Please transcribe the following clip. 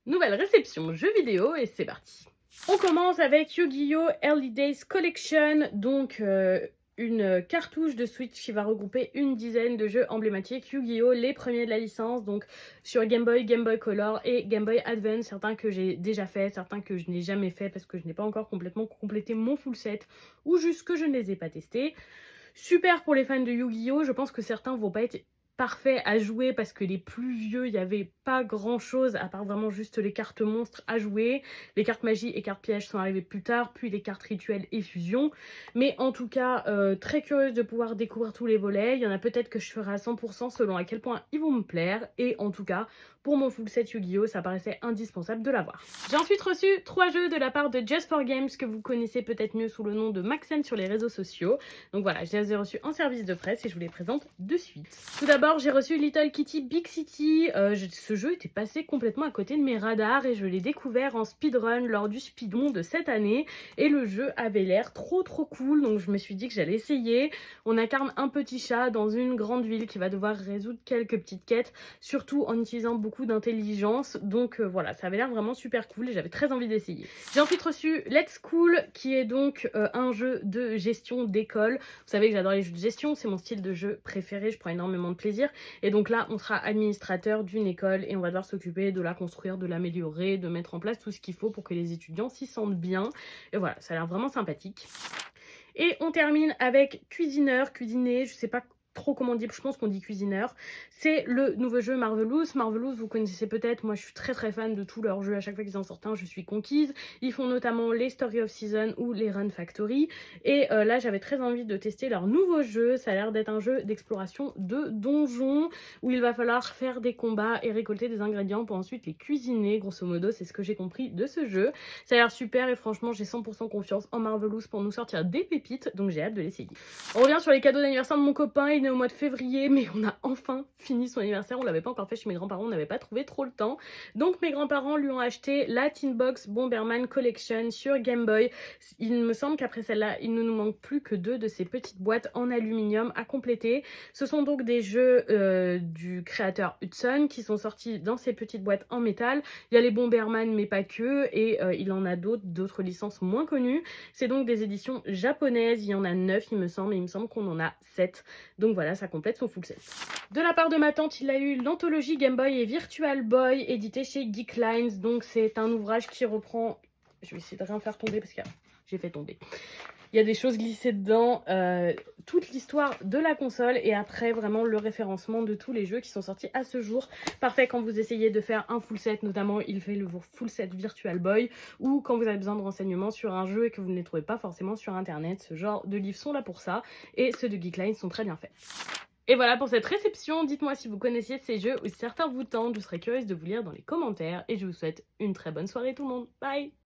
Nouvelle réception jeux vidéo et c'est parti. On commence avec Yu-Gi-Oh! Early Days Collection, donc une cartouche de Switch qui va regrouper une dizaine de jeux emblématiques Yu-Gi-Oh! Les premiers de la licence, donc sur Game Boy, Game Boy Color et Game Boy Advance, certains que j'ai déjà fait, certains que je n'ai jamais fait parce que je n'ai pas encore complètement complété mon full set ou juste que je ne les ai pas testés. Super pour les fans de Yu-Gi-Oh! Je pense que certains vont pas être parfaits à jouer parce que les plus vieux, il n'y avait pas grand chose à part vraiment juste les cartes monstres à jouer. Les cartes magie et cartes pièges sont arrivées plus tard, puis les cartes rituelles et fusion. Mais en tout cas, très curieuse de pouvoir découvrir tous les volets. Il y en a peut-être que je ferai à 100% selon à quel point ils vont me plaire. Et en tout cas, pour mon full set Yu-Gi-Oh! Ça paraissait indispensable de l'avoir. J'ai ensuite reçu 3 jeux de la part de Just for Games que vous connaissez peut-être mieux sous le nom de Maxen sur les réseaux sociaux. Donc voilà, je les ai reçus en service de presse et je vous les présente de suite. Tout d'abord, j'ai reçu Little Kitty Big City. Ce jeu était passé complètement à côté de mes radars et je l'ai découvert en speedrun lors du speedon de cette année. Et le jeu avait l'air trop cool, donc je me suis dit que j'allais essayer. On incarne un petit chat dans une grande ville qui va devoir résoudre quelques petites quêtes, surtout en utilisant beaucoup d'intelligence. Donc voilà, ça avait l'air vraiment super cool et j'avais très envie d'essayer. J'ai ensuite reçu Let's School, qui est donc un jeu de gestion d'école. Vous savez que j'adore les jeux de gestion, c'est mon style de jeu préféré, je prends énormément de plaisir. Et donc là, on sera administrateur d'une école et on va devoir s'occuper de la construire, de l'améliorer, de mettre en place tout ce qu'il faut pour que les étudiants s'y sentent bien. Et voilà, ça a l'air vraiment sympathique. Et on termine avec Cuisineur, cuisiner, je sais pas trop comment on dit, je pense qu'on dit cuisineur. C'est le nouveau jeu Marvelous. Marvelous, vous connaissez peut-être, moi je suis très fan de tous leurs jeux, à chaque fois qu'ils en sortent un, je suis conquise. Ils font notamment les Story of Season ou les Run Factory. Et là, j'avais très envie de tester leur nouveau jeu. Ça a l'air d'être un jeu d'exploration de donjons où il va falloir faire des combats et récolter des ingrédients pour ensuite les cuisiner. Grosso modo, c'est ce que j'ai compris de ce jeu. Ça a l'air super et franchement, j'ai 100% confiance en Marvelous pour nous sortir des pépites, donc j'ai hâte de l'essayer. On revient sur les cadeaux d'anniversaire de mon copain, il est au mois de février, mais on a enfin fini son anniversaire, on l'avait pas encore fait chez mes grands-parents, on n'avait pas trouvé trop le temps. Donc mes grands-parents lui ont acheté la Teen Box Bomberman Collection sur Game Boy. Il me semble qu'après celle-là, il ne nous manque plus que 2 de ces petites boîtes en aluminium à compléter. Ce sont donc des jeux du créateur Hudson qui sont sortis dans ces petites boîtes en métal. Il y a les Bomberman mais pas que, et il en a d'autres licences moins connues. C'est donc des éditions japonaises, il y en a 9 il me semble, et il me semble qu'on en a 7. Donc voilà, ça complète son full set. De la part de ma tante, il a eu l'anthologie Game Boy et Virtual Boy, édité chez Geeklines. Donc c'est un ouvrage qui reprend... Je vais essayer de rien faire tomber parce que j'ai fait tomber. Il y a des choses glissées dedans, toute l'histoire de la console et après vraiment le référencement de tous les jeux qui sont sortis à ce jour. Parfait quand vous essayez de faire un full set, notamment il fait le full set Virtual Boy, ou quand vous avez besoin de renseignements sur un jeu et que vous ne les trouvez pas forcément sur internet. Ce genre de livres sont là pour ça et ceux de Geeklines sont très bien faits. Et voilà pour cette réception, dites-moi si vous connaissiez ces jeux ou si certains vous tentent, je serais curieuse de vous lire dans les commentaires et je vous souhaite une très bonne soirée tout le monde. Bye!